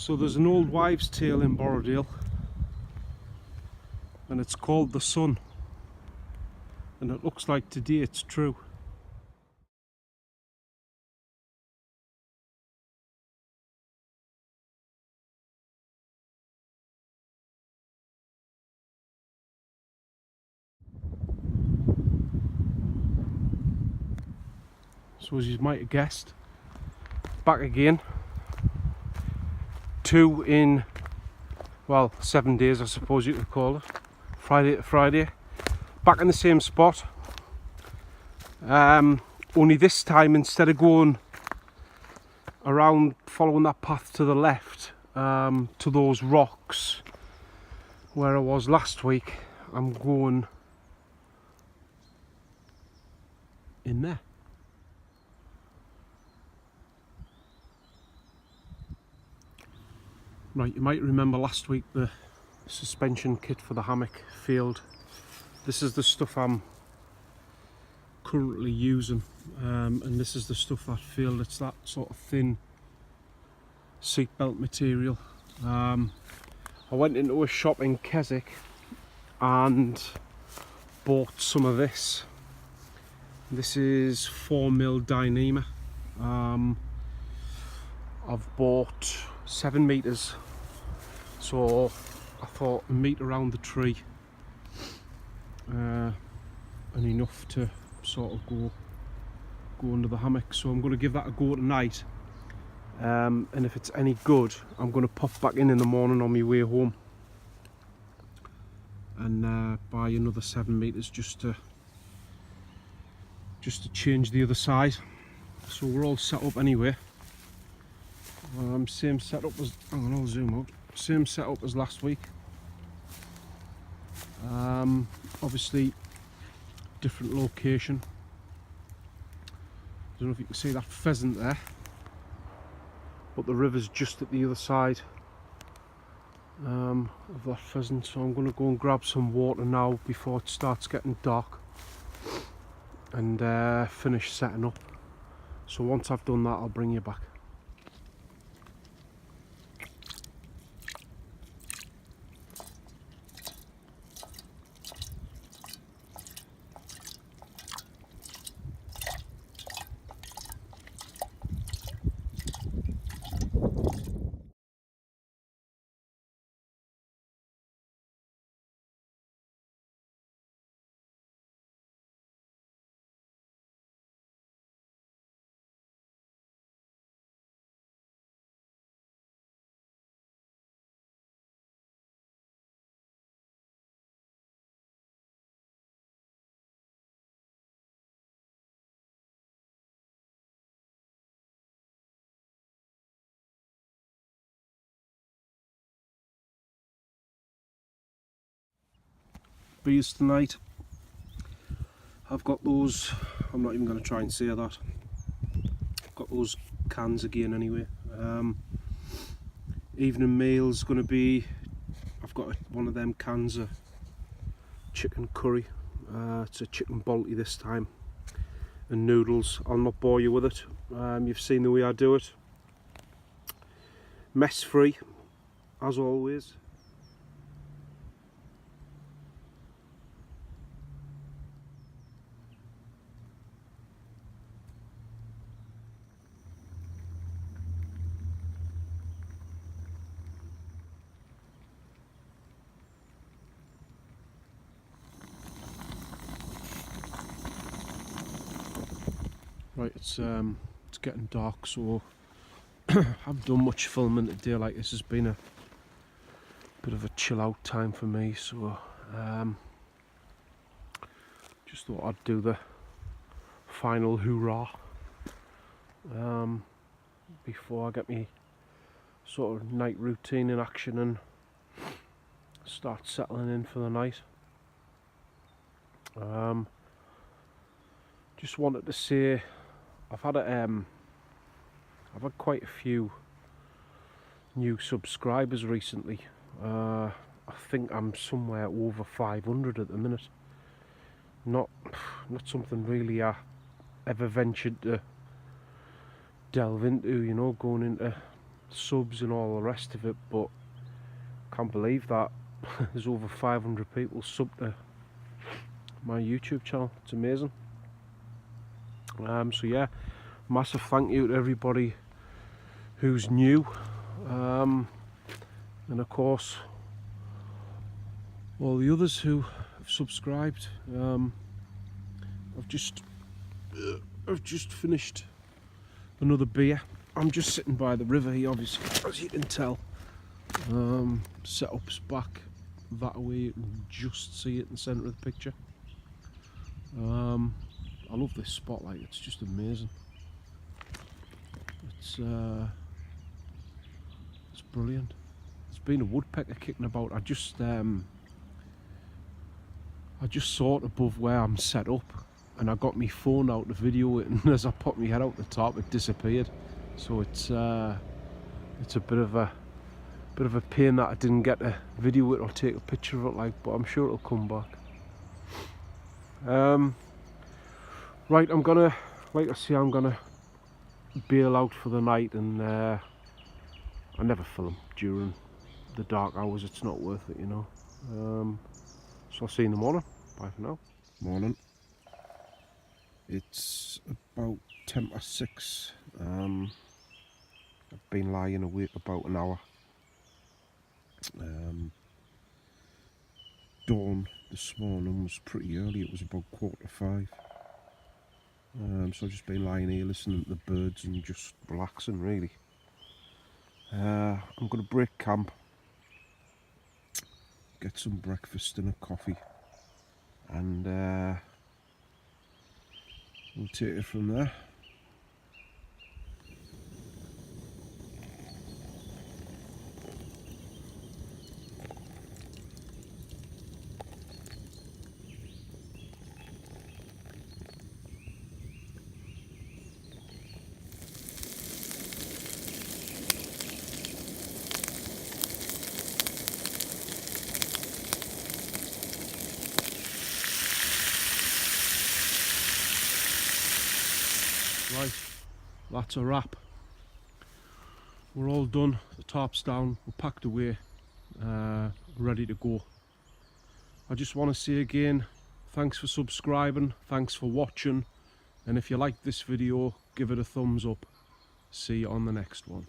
So there's an old wives' tale in Borrowdale, and it's called The Sun, and it looks like today it's true. So as you might have guessed, back again. 2 in, well, 7 days I suppose you could call it. Friday to Friday. Back in the same spot. Only this time, instead of going around following that path to the left to those rocks where I was last week, I'm going in there. Right, you might remember last week the suspension kit for the hammock failed. This is the stuff I'm currently using, and this is the stuff that failed. It's that sort of thin seatbelt material. I went into a shop in Keswick and bought some of this. This is 4mm Dyneema. I've bought 7 meters, so I thought a metre around the tree and enough to sort of go under the hammock. So I'm going to give that a go tonight, and if it's any good, I'm going to pop back in the morning on my way home and buy another 7 meters just to change the other side. So we're all set up anyway. Same setup as, hang on, I'll zoom out. Same setup as last week. Obviously different location. I don't know if you can see that pheasant there, but the river's just at the other side of that pheasant. So I'm going to go and grab some water now before it starts getting dark and finish setting up. So once I've done that, I'll bring you back. Beers tonight. I've got those, I'm not even going to try and say that. I've got those cans again anyway. Evening meal's going to be, I've got one of them cans of chicken curry. It's a chicken balti this time, and noodles. I'll not bore you with it. You've seen the way I do it. Mess free, as always. Right, it's getting dark, so I haven't done much filming today. Like, this has been a bit of a chill out time for me, so just thought I'd do the final hoorah before I get me sort of night routine in action and start settling in for the night. Just wanted to say I've had quite a few new subscribers recently. I think I'm somewhere over 500 at the minute. Not something really I ever ventured to delve into, you know, going into subs and all the rest of it, but can't believe that there's over 500 people subbed to my YouTube channel. It's amazing. So yeah, massive thank you to everybody who's new, and of course all the others who have subscribed. I've just finished another beer. I'm just sitting by the river here, obviously, as you can tell. Setup's back that way, you can just see it in the centre of the picture. I love this spotlight, it's just amazing. It's brilliant. There's been a woodpecker kicking about. I just saw it above where I'm set up, and I got my phone out to video it, and as I put my head out the top, it disappeared. So it's a bit of a pain that I didn't get to video it or take a picture of it, like, but I'm sure it'll come back. Right, I'm gonna, like I say, I'm gonna bail out for the night, and I never film during the dark hours. It's not worth it, you know. So I'll see you in the morning. Bye for now. Morning. It's about 6:10. I've been lying awake about an hour. Dawn this morning was pretty early. It was about 4:45. So I've just been lying here listening to the birds and just relaxing, really. I'm going to break camp, get some breakfast and a coffee, and we'll take it from there. Right, that's a wrap. We're all done, the tarp's down, we're packed away, ready to go. I just want to say again, thanks for subscribing, thanks for watching, and if you liked this video, give it a thumbs up. See you on the next one.